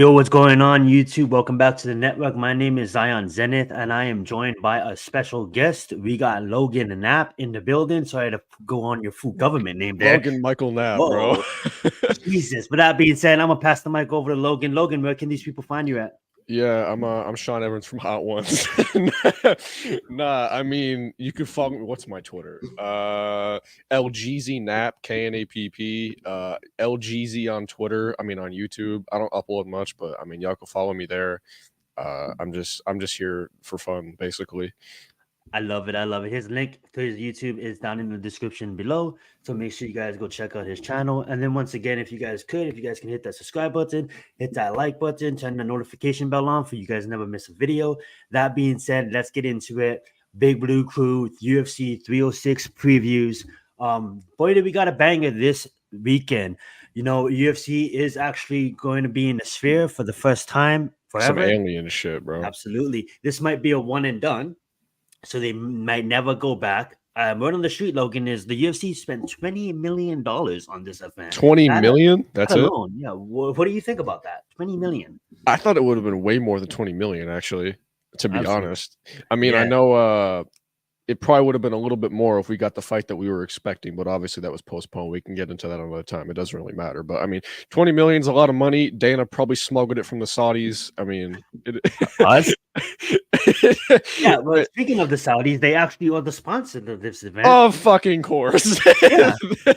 Yo, what's going on, YouTube? Welcome back to the network. My name is Zion Zenith, and I am joined by a special guest. We got Logan Knapp in the building. Sorry to go on your full government name there. Logan Michael Knapp, bro. Whoa, Jesus. With that being said, I'm gonna pass the mic over to Logan. Logan, where can these people find you at? Yeah, I'm Sean Evans from Hot Ones. Nah, I mean, you can follow me. What's my Twitter? LGEEZY Knapp, KNAPP. LGEEZY on Twitter. I mean, on YouTube. I don't upload much, but I mean, y'all can follow me there. I'm just here for fun, basically. I love it. I love it. His link to his YouTube is down in the description below. So make sure you guys go check out his channel. And then once again, if you guys can hit that subscribe button, hit that like button, turn the notification bell on for you guys never miss a video. That being said, let's get into it. Big Blue Crew UFC 306 previews. Boy, did we got a banger this weekend. You know, UFC is actually going to be in the sphere for the first time forever. Some alien shit, bro. Absolutely. This might be a one and done. So they might never go back. Word on the street, Logan, is the UFC spent $20 million on this event. 20 million? That's it? Alone. Yeah. What do you think about that? 20 million. I thought it would have been way more than 20 million, actually, to be honest. I mean, I know it probably would have been a little bit more if we got the fight that we were expecting, but obviously that was postponed. We can get into that another time. It doesn't really matter. But I mean, 20 million is a lot of money. Dana probably smuggled it from the Saudis. I mean, yeah, well, speaking of the Saudis, they actually are the sponsor of this event. Of fucking course. Yeah.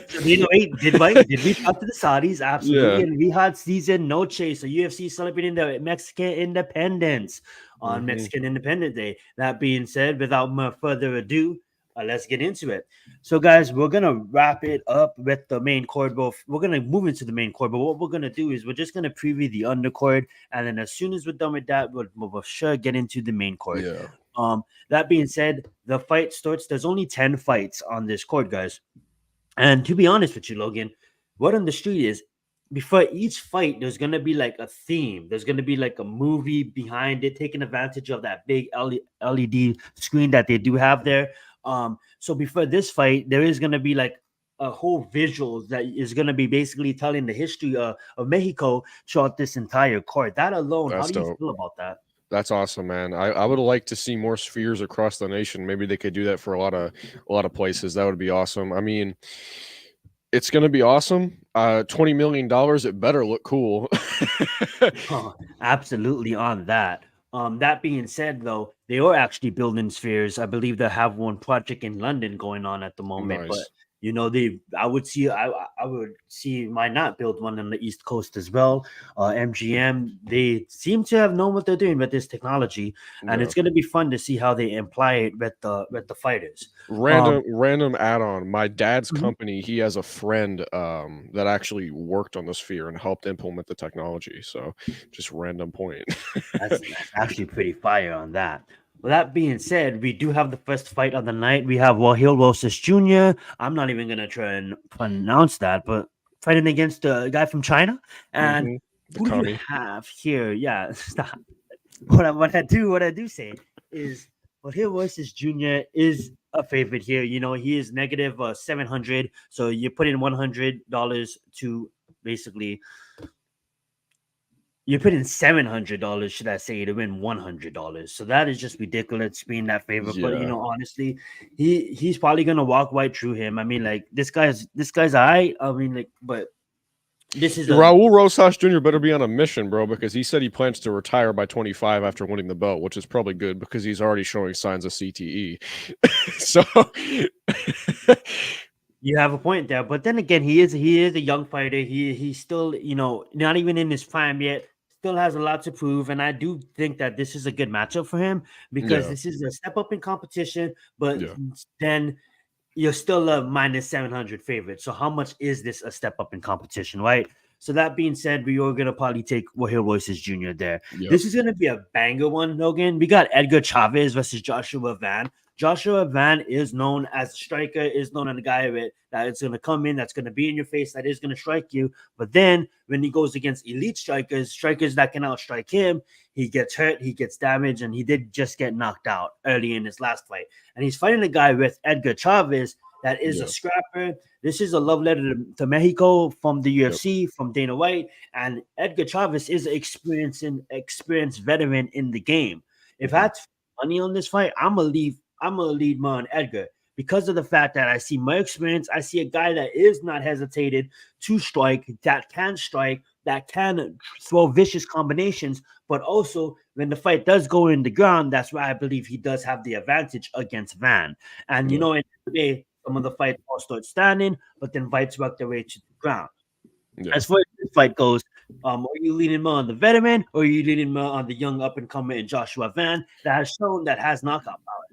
So, you know, did we talk to the Saudis? Absolutely. Yeah. And we had season Noche, so UFC celebrating the Mexican independence on Mexican Independence Day. That being said, without further ado, let's get into it. So, guys, we're gonna wrap it up with the main card. We're gonna move into the main card, but what we're gonna do is we're just gonna preview the undercard, and then as soon as we're done with that, we'll sure get into the main card. Yeah. That being said, the fight starts. There's only 10 fights on this card, guys. And to be honest with you, Logan, what on the street is, before each fight, there's going to be like a theme. There's going to be like a movie behind it, taking advantage of that big LED screen that they do have there. So before this fight, there is going to be like a whole visual that is going to be basically telling the history of Mexico throughout this entire card. That alone, how do you feel about that? That's awesome, man. I would like to see more spheres across the nation. Maybe they could do that for a lot of places. That would be awesome. I mean, it's going to be awesome. $20 million. It better look cool. Absolutely on that. That being said, though, they are actually building spheres. I believe they have one project in London going on at the moment. Nice. But you know, I would see might not build one on the East Coast as well. MGM, they seem to have known what they're doing with this technology, and it's going to be fun to see how they apply it with the fighters. Random add-on. My dad's company, he has a friend that actually worked on the sphere and helped implement the technology. So just random point. That's actually pretty fire on that. Well, that being said, we do have the first fight of the night. We have Wahil Rosas Jr. I'm not even going to try and pronounce that, but fighting against a guy from China. And who do you have here? Yeah, stop. What I do say is Wahil Rosas Jr. is a favorite here. You know, he is negative 700. So you put in $100 to basically... You put in $700, should I say, to win $100. So that is just ridiculous being that favorite. Yeah. But you know, honestly, he's probably gonna walk right through him. I mean, like this guy's I mean, like, but this is Raul Rosas Jr. better be on a mission, bro, because he said he plans to retire by 25 after winning the belt, which is probably good because he's already showing signs of CTE. So you have a point there, but then again, he is a young fighter. He's still, you know, not even in his prime yet. Still has a lot to prove, and I do think that this is a good matchup for him because this is a step up in competition, but then you're still a minus 700 favorite. So how much is this a step up in competition, right? So that being said, we are going to probably take Wahil Rosas Jr. there. Yep. This is going to be a banger one, Logan. We got Edgar Chavez versus Joshua Van. Joshua Van is known as a striker, is known as a guy that is going to come in, that's going to be in your face, that is going to strike you. But then when he goes against elite strikers that can outstrike him, he gets hurt, he gets damaged, and he did just get knocked out early in his last fight. And he's fighting a guy with Edgar Chavez that is a scrapper. This is a love letter to Mexico from the UFC, from Dana White, and Edgar Chavez is an experienced veteran in the game. If I had money on this fight, I'm gonna lead more on Edgar because of the fact that I see my experience. I see a guy that is not hesitated to strike, that can throw vicious combinations, but also when the fight does go in the ground, that's why I believe he does have the advantage against Van. And you know, in the day, some of the fights all start standing, but then fights work their way to the ground. As far as this fight goes, are you leaning more on the veteran, or are you leaning more on the young up and comer in Joshua Van that has shown that has knockout power?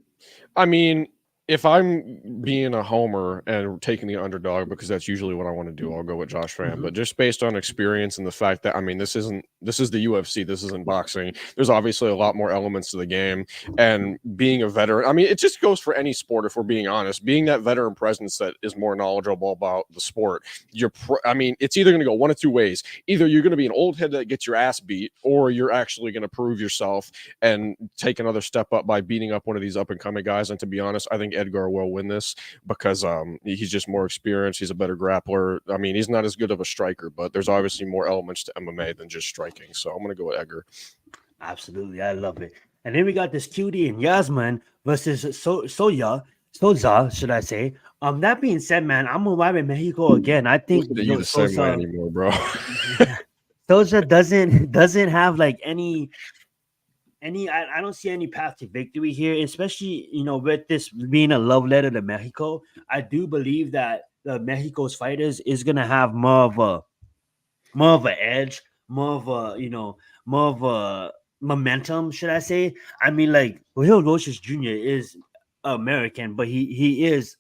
I mean, if I'm being a homer and taking the underdog, because that's usually what I want to do, I'll go with Josh Van. But just based on experience and the fact that, I mean, this is the UFC, this isn't boxing. There's obviously a lot more elements to the game, and being a veteran, I mean, it just goes for any sport. If we're being honest, being that veteran presence that is more knowledgeable about the sport, I mean, it's either going to go one of two ways. Either you're going to be an old head that gets your ass beat, or you're actually going to prove yourself and take another step up by beating up one of these up and coming guys. And to be honest, I think Edgar will win this because he's just more experienced. He's a better grappler. I mean, he's not as good of a striker, but there's obviously more elements to MMA than just striking. So I'm going to go with Edgar. Absolutely. I love it. And then we got this cutie and Yazmin versus Souza, should I say. That being said, man, I'm going to ride with Mexico again. I think you the same way anymore, bro. Souza doesn't have like any I don't see any path to victory here, especially, you know, with this being a love letter to Mexico. I do believe that the Mexico's fighters is gonna have more of an edge, more of a momentum, should I say. I mean, like, Will Roches Jr. is American, but he is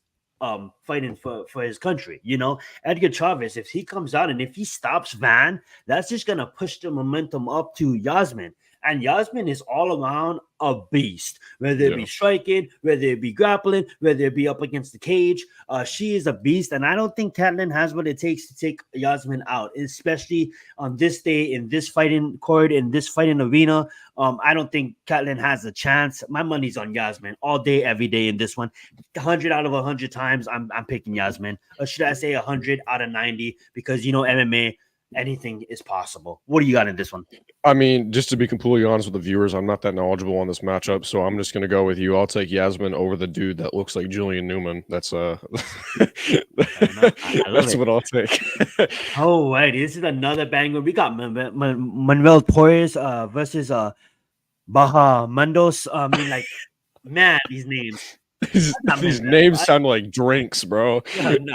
fighting for his country. You know, Edgar Chavez, if he comes out and if he stops Van, that's just gonna push the momentum up to Yazmin. And Yazmin is all around a beast, whether it be striking, whether it be grappling, whether it be up against the cage. She is a beast, and I don't think Ketlen has what it takes to take Yazmin out, especially on this day, in this fighting court, in this fighting arena. I don't think Ketlen has a chance. My money's on Yazmin all day, every day in this one. 100 out of 100 times, I'm picking Yazmin. Or should I say 100 out of 90? Because, you know, MMA, anything is possible. What do you got in this one? I mean, just to be completely honest with the viewers, I'm not that knowledgeable on this matchup, so I'm just going to go with you. I'll take Yazmin over the dude that looks like Julian Newman. That's that's what I'll take. Oh, right. This is another banger. We got Manuel Torres versus Bahamondes. I mean, like, man, these names. These names sound like drinks, bro. No.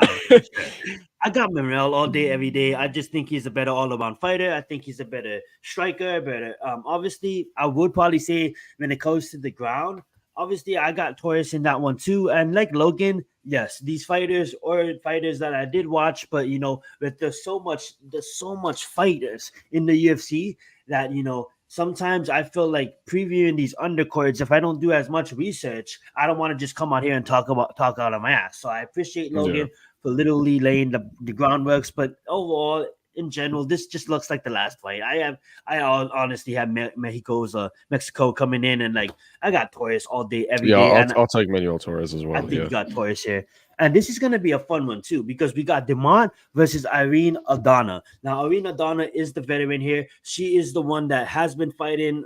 I got Manuel all day, every day. I just think he's a better all-around fighter. I think he's a better striker, better. Obviously, I would probably say when it comes to the ground, obviously, I got Torres in that one too. And like Logan, yes, these fighters or fighters that I did watch, but you know, but there's so much fighters in the UFC that, you know, sometimes I feel like previewing these undercards, if I don't do as much research, I don't want to just come out here and talk out of my ass. So I appreciate Logan for literally laying the groundworks, but overall, in general, this just looks like the last fight. I honestly have Mexico coming in, and like I got Torres all day, every day. I'll take Manuel Torres as well. I think you got Torres here. And this is going to be a fun one, too, because we got Dumont versus Irene Aldana. Now, Irene Aldana is the veteran here. She is the one that has been fighting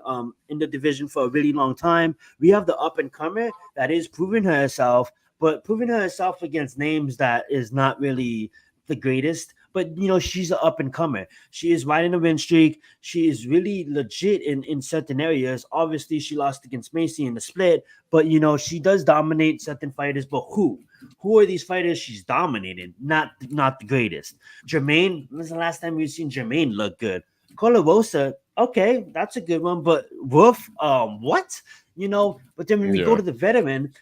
in the division for a really long time. We have the up-and-comer that is proving herself, but proving herself against names that is not really the greatest. But, you know, she's an up-and-comer. She is riding a win streak. She is really legit in certain areas. Obviously, she lost against Macy in the split. But, you know, she does dominate certain fighters. But who? Who are these fighters she's dominating? Not the greatest. Jermaine, when's the last time we've seen Jermaine look good? Colarosa, okay, that's a good one. But Wolf, what? You know, but then when we go to the veteran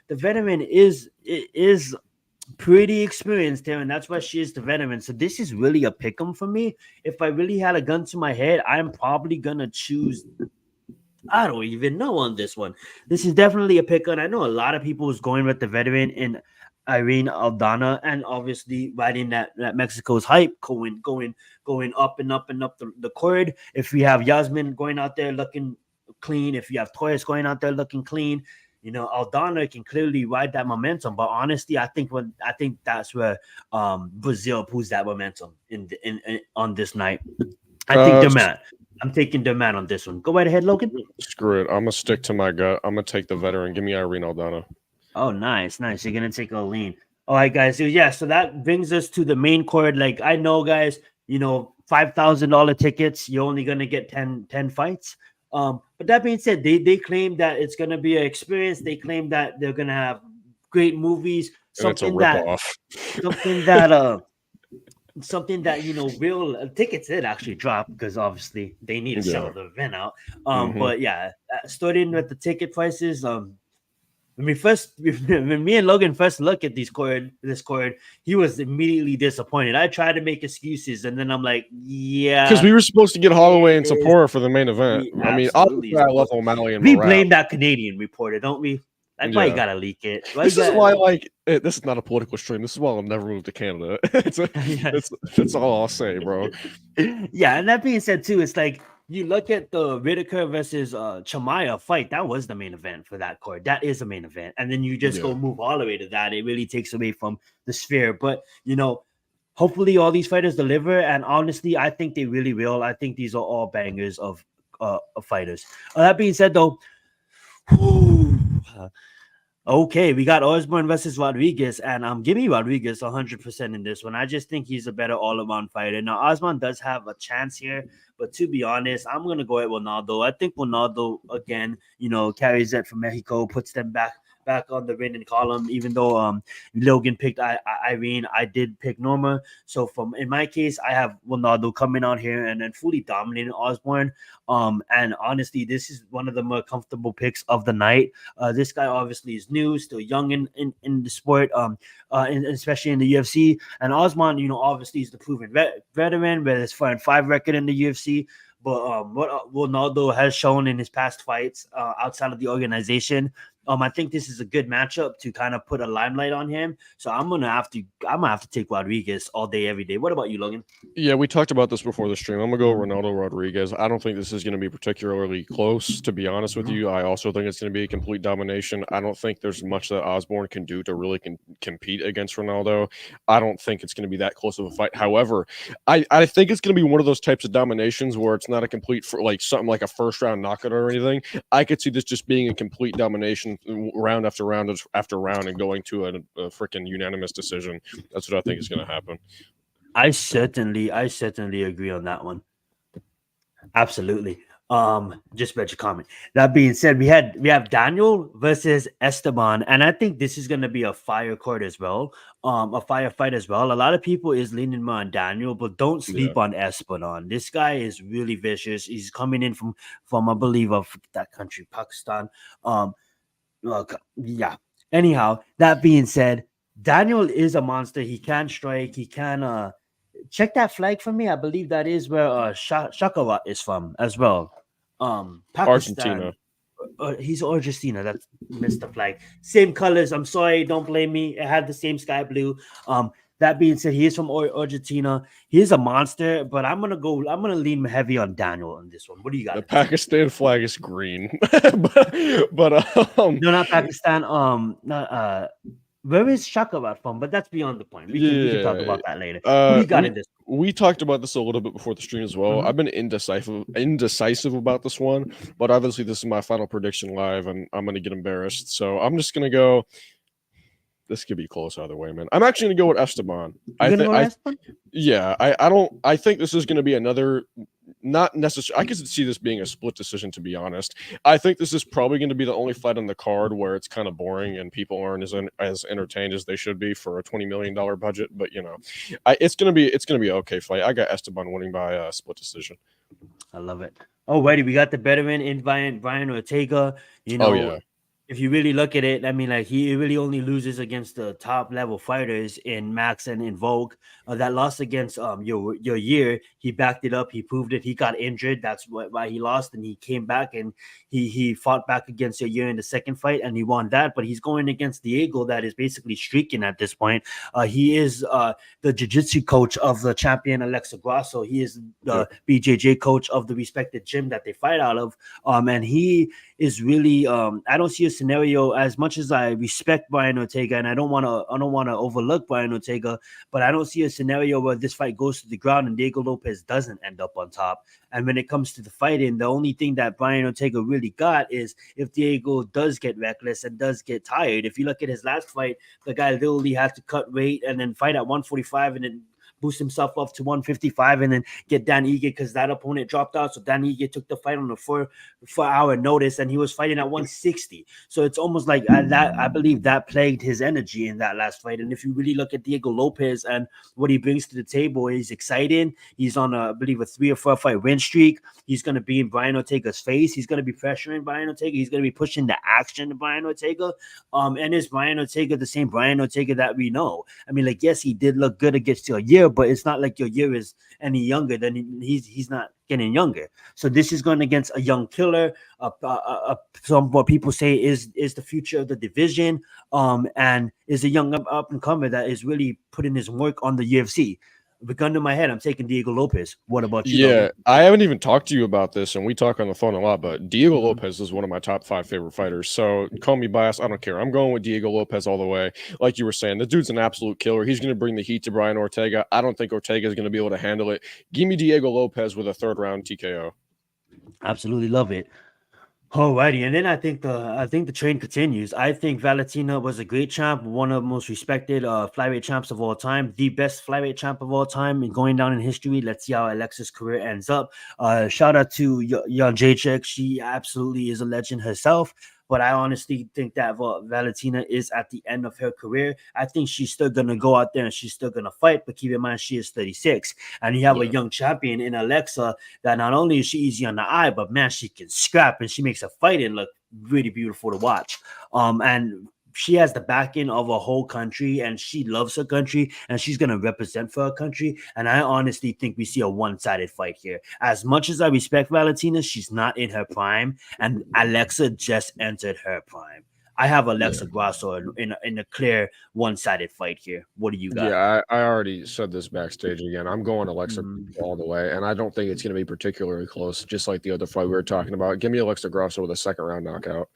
is pretty experienced here, and that's why she is the veteran. So this is really a pick 'em for me. If I really had a gun to my head, I'm probably gonna choose. I don't even know on this one. This is definitely a pick 'em. I know a lot of people was going with the veteran in Irene Aldana, and obviously riding that Mexico's hype, going up and up and up the cord. If we have Yazmin going out there looking clean, if you have Torres going out there looking clean, Aldana can clearly ride that momentum. But honestly, I think that's where Brazil pulls that momentum on this night. I think they're mad. I'm taking their man on this one. Go right ahead, Logan. Screw it. I'm gonna stick to my gut. I'm gonna take the veteran. Give me Irene Aldana. Oh, nice. You're gonna take a lean. All right, guys. So yeah, so that brings us to the main card. Like, I know, guys, $5,000 tickets, you're only gonna get 10 fights. But that being said, they claim that it's gonna be an experience. They claim that they're gonna have great movies. Something that real tickets did actually drop because obviously they need to sell the event out. But yeah, starting with the ticket prices, when me and Logan first look at this card, he was immediately disappointed. I tried to make excuses, and then I'm like, yeah, because we were supposed to get Holloway and Sapora for the main event. I mean, obviously, I love O'Malley and we blame that Canadian reporter, don't we? That's why you gotta leak it. This is why, this is not a political stream. This is why I'll never move to Canada. That's all I'll say, bro. Yeah, and that being said, too, it's like you look at the Whitaker versus Chimaev fight. That was the main event for that card. That is the main event, and then you just go move all the way to that. It really takes away from the sphere. But hopefully, all these fighters deliver. And honestly, I think they really will. I think these are all bangers of fighters. That being said, though. Okay, we got Osbourne versus Rodríguez, and give me Rodríguez 100% in this one. I just think he's a better all-around fighter. Now, Osbourne does have a chance here, but to be honest, I'm gonna go at Ronaldo. I think Ronaldo again, carries it from Mexico, puts them back on the winning column. Even though Logan picked Irene, I did pick Norma. So in my case, I have Ronaldo coming out here and then fully dominating Osbourne. And honestly, this is one of the more comfortable picks of the night. This guy obviously is new, still young in the sport, especially in the UFC. And Osbourne, obviously is the proven veteran with his 4-5 record in the UFC. But what Ronaldo has shown in his past fights outside of the organization, I think this is a good matchup to kind of put a limelight on him. So I'm gonna have to take Rodríguez all day, every day. What about you, Logan? Yeah, we talked about this before the stream. I'm gonna go Ronaldo Rodríguez. I don't think this is gonna be particularly close, to be honest with you. I also think it's gonna be a complete domination. I don't think there's much that Osbourne can do to really compete against Ronaldo. I don't think it's gonna be that close of a fight. However, I think it's gonna be one of those types of dominations where it's not a complete something like a first round knockout or anything. I could see this just being a complete domination round after round after round and going to a freaking unanimous decision. That's what I think is going to happen. I certainly agree on that one. Absolutely. Just read your comment. That being said, we have Daniel versus Esteban, and I think this is going to be a fire card as well. A firefight as well. A lot of people is leaning more on Daniel, but don't sleep on Esteban. This guy is really vicious. He's coming in from I believe of that country, Pakistan. Yeah. Anyhow, that being said, Daniel is a monster. He can strike. He can check that flag for me. I believe that is where Shakawa is from as well. Pakistan. Argentina. He's Argentina. That's missed the flag. Same colors. I'm sorry. Don't blame me. It had the same sky blue. That being said, he is from Argentina. He is a monster, but I'm gonna lean heavy on Daniel on this one. What do you got? The Pakistan flag is green, but no, not Pakistan. Where is Shakavat from? But that's beyond the point. We can talk about that later. What do you got in this? We talked about this a little bit before the stream as well. I've been indecisive about this one, but obviously this is my final prediction live, and I'm gonna get embarrassed. So I'm just gonna go. This could be close either way, man. I'm actually gonna go with Esteban. Yeah, I think this is gonna be another, not necessarily. I could see this being a split decision, to be honest. I think this is probably going to be the only fight on the card where it's kind of boring and people aren't as entertained as they should be for a $20 million budget. But it's gonna be an okay fight. I got Esteban winning by a split decision. I love it. Alrighty, we got the veteran in Brian Ortega. If you really look at it, I mean, like, he really only loses against the top level fighters in Max and in Vogue. That loss against your year, he backed it up. He proved it. He got injured. That's why he lost, and he came back and he fought back against your year in the second fight, and he won that. But he's going against Diego, that is basically streaking at this point. He is the jiu-jitsu coach of the champion Alexa Grasso. He is the BJJ coach of the respected gym that they fight out of. And he is really I don't see a scenario, as much as I respect Brian Ortega and I don't want to overlook Brian Ortega, but I don't see a scenario where this fight goes to the ground and Diego Lopes doesn't end up on top. And when it comes to the fighting, the only thing that Brian Ortega really got is if Diego does get reckless and does get tired. If you look at his last fight, the guy literally had to cut weight and then fight at 145 and then boost himself up to 155 and then get Dan Ige because that opponent dropped out. So Dan Ige took the fight on a 4-hour notice and he was fighting at 160. So it's almost like that. I believe that plagued his energy in that last fight. And if you really look at Diego Lopes and what he brings to the table, he's exciting. He's on I believe a 3 or 4 fight win streak. He's going to be in Brian Ortega's face. He's going to be pressuring Brian Ortega. He's going to be pushing the action to Brian Ortega. And is Brian Ortega the same Brian Ortega that we know? I mean, like, yes, he did look good against your year, but it's not like your year is any younger than he's not getting younger. So this is going against a young killer. Some what people say is the future of the division. And is a young up and comer that is really putting his work on the UFC. With gun to my head, I'm taking Diego Lopes. What about you? Yeah, I haven't even talked to you about this, and we talk on the phone a lot, but Diego Lopes is one of my top 5 favorite fighters. So call me biased, I don't care. I'm going with Diego Lopes all the way. Like you were saying, the dude's an absolute killer. He's going to bring the heat to Brian Ortega. I don't think Ortega is going to be able to handle it. Give me Diego Lopes with a 3rd round TKO. Absolutely love it. Alrighty, and then I think the train continues. I think Valentina was a great champ, one of the most respected flyweight champs of all time, the best flyweight champ of all time, and going down in history. Let's see how Alexa's career ends up. Shout out to Young Jacek. She absolutely is a legend herself. But I honestly think that Valentina is at the end of her career. I think she's still going to go out there and she's still going to fight. But keep in mind, she is 36. And you have a young champion in Alexa that not only is she easy on the eye, but man, she can scrap and she makes her fighting look really beautiful to watch. And she has the backing of a whole country and she loves her country and she's going to represent for her country. And I honestly think we see a one-sided fight here. As much as I respect Valentina, she's not in her prime and Alexa just entered her prime. I have Alexa Grasso in a clear one-sided fight here. What do you got? Yeah, I already said this backstage again. I'm going Alexa all the way, and I don't think it's going to be particularly close, just like the other fight we were talking about. Give me Alexa Grasso with a 2nd round knockout.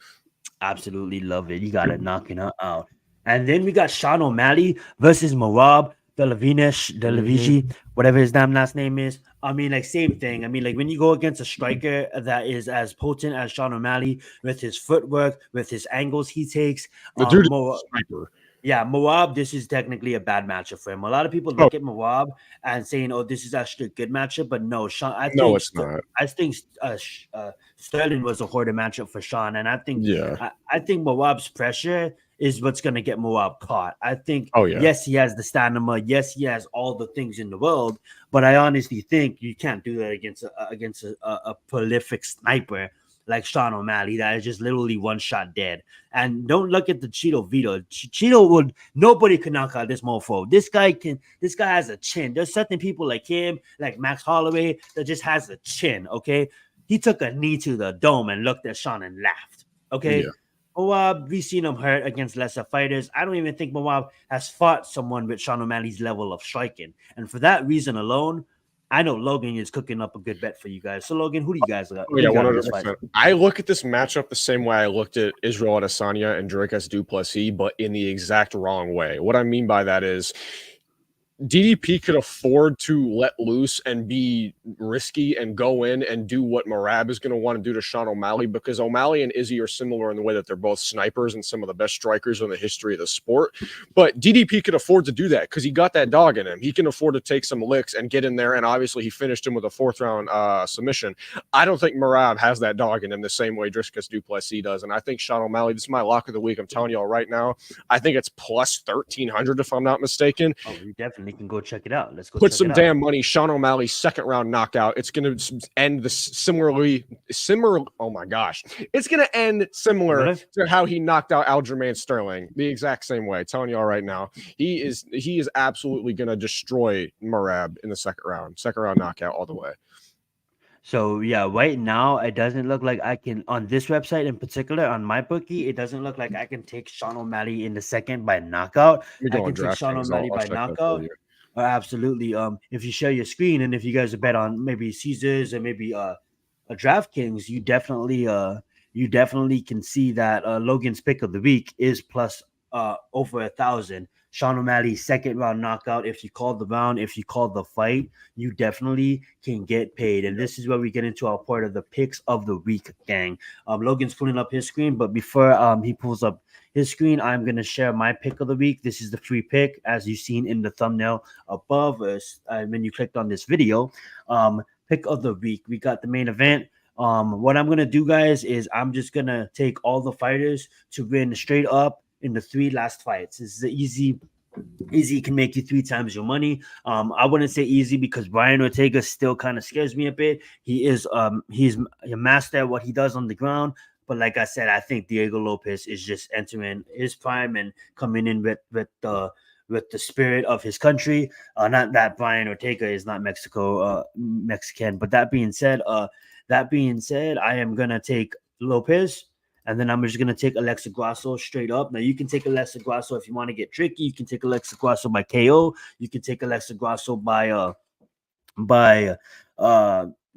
Absolutely love it. You got it knocking her out. And then we got Sean O'Malley versus Merab Dvalishvili, whatever his damn last name is. I mean, like, same thing. I mean, like, when you go against a striker that is as potent as Sean O'Malley with his footwork, with his angles he takes. The dude is a sniper. Yeah, Merab, this is technically a bad matchup for him. A lot of people look at Merab and saying, "Oh, this is actually a good matchup," but no, Sean. No, it's not. I think Sterling was a harder matchup for Sean, and I think I think Merab's pressure is what's going to get Merab caught. I think. Yes, he has the stamina. Yes, he has all the things in the world, but I honestly think you can't do that against a prolific sniper like Sean O'Malley that is just literally one shot dead. And don't look at the Cheeto Vito. Cheeto nobody can knock out this mofo. This guy has a chin. There's certain people like him, like Max Holloway, that just has a chin, okay? He took a knee to the dome and looked at Sean and laughed, okay? Merab, we've seen him hurt against lesser fighters. I don't even think Merab has fought someone with Sean O'Malley's level of striking. And for that reason alone, I know Logan is cooking up a good bet for you guys. So, Logan, who do you guys got? Yeah, 100%. I look at this matchup the same way I looked at Israel Adesanya and Dricus du Plessis, but in the exact wrong way. What I mean by that is DDP could afford to let loose and be risky and go in and do what Merab is going to want to do to Sean O'Malley, because O'Malley and Izzy are similar in the way that they're both snipers and some of the best strikers in the history of the sport. But DDP could afford to do that because he got that dog in him. He can afford to take some licks and get in there, and obviously he finished him with a 4th round submission. I don't think Merab has that dog in him the same way Dricus du Plessis does, and I think Sean O'Malley, this is my lock of the week, I'm telling y'all right now, I think it's plus 1,300 if I'm not mistaken. Oh, you definitely can go check it out. Let's go put some damn money. Sean O'Malley 2nd round knockout. It's going to end similar. Oh my gosh, it's going to end similar to how he knocked out Aljamain Sterling, the exact same way. Telling you all right now, he is absolutely going to destroy Merab in the 2nd round knockout all the way. So yeah, right now it doesn't look like I can, on this website in particular, on my bookie, it doesn't look like I can take Sean O'Malley in the 2nd by knockout. I can take Sean O'Malley by knockout. Absolutely. If you share your screen and if you guys bet on maybe Caesars or maybe a DraftKings, you definitely you definitely can see that Logan's pick of the week is plus over 1,000. Sean O'Malley's second round knockout. If you called the round, if you called the fight, you definitely can get paid. And this is where we get into our part of the picks of the week, gang. Logan's pulling up his screen, but before he pulls up his screen, I'm going to share my pick of the week. This is the free pick, as you've seen in the thumbnail above us when you clicked on this video. Pick of the week. We got the main event. What I'm going to do, guys, is I'm just going to take all the fighters to win straight up in the 3 last fights. This is easy can make you 3 times your money. I wouldn't say easy because Brian Ortega still kind of scares me a bit. He's a master at what he does on the ground. But like I said, I think Diego Lopes is just entering his prime and coming in with the spirit of his country. Not that Brian Ortega is not Mexican, but that being said, I am gonna take Lopes. And then I'm just going to take Alexa Grasso straight up. Now, you can take Alexa Grasso if you want to get tricky. You can take Alexa Grasso by KO. You can take Alexa Grasso by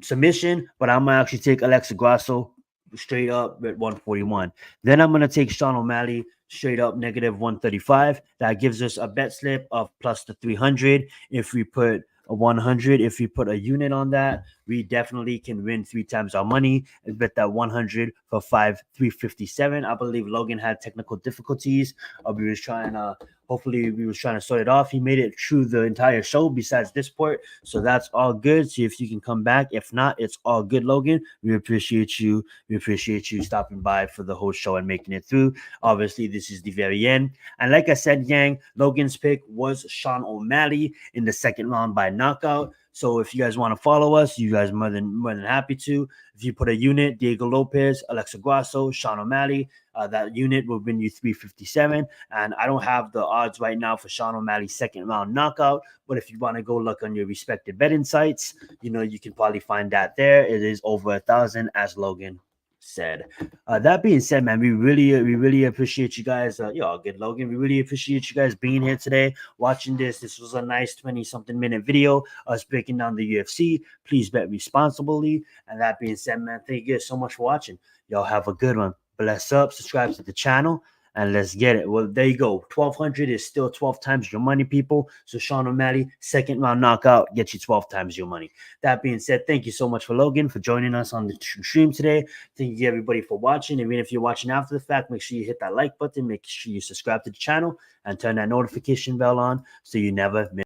submission. But I'm going to actually take Alexa Grasso straight up at 141. Then I'm going to take Sean O'Malley straight up negative 135. That gives us a bet slip of plus the 300. If we put a 100, if we put a unit on that, we definitely can win 3 times our money and bet that 100 for 357. I believe Logan had technical difficulties. We was trying to sort it off. He made it through the entire show besides this part, so that's all good. See if you can come back. If not, it's all good, Logan. We appreciate you stopping by for the whole show and making it through. Obviously, this is the very end, and like I said, gang, Logan's pick was Sean O'Malley in the second round by knockout. So if you guys want to follow us, you guys more than happy to. If you put a unit, Diego Lopes, Alexa Grasso, Sean O'Malley, that unit will win you 357. And I don't have the odds right now for Sean O'Malley's second round knockout, but if you want to go look on your respective betting sites, you can probably find that there. It is over 1,000, as Logan said. That being said, man, we really appreciate you guys. All good, Logan. We really appreciate you guys being here today, watching this. This was a nice 20-something minute video, us breaking down the UFC. Please bet responsibly. And that being said, man, thank you guys so much for watching. Y'all have a good one. Bless up, subscribe to the channel, and let's get it. Well, there you go. 1,200 is still 12 times your money, people. So Sean O'Malley, second round knockout, gets you 12 times your money. That being said, thank you so much for Logan for joining us on the stream today. Thank you everybody for watching. Even if you're watching after the fact, make sure you hit that like button. Make sure you subscribe to the channel and turn that notification bell on so you never miss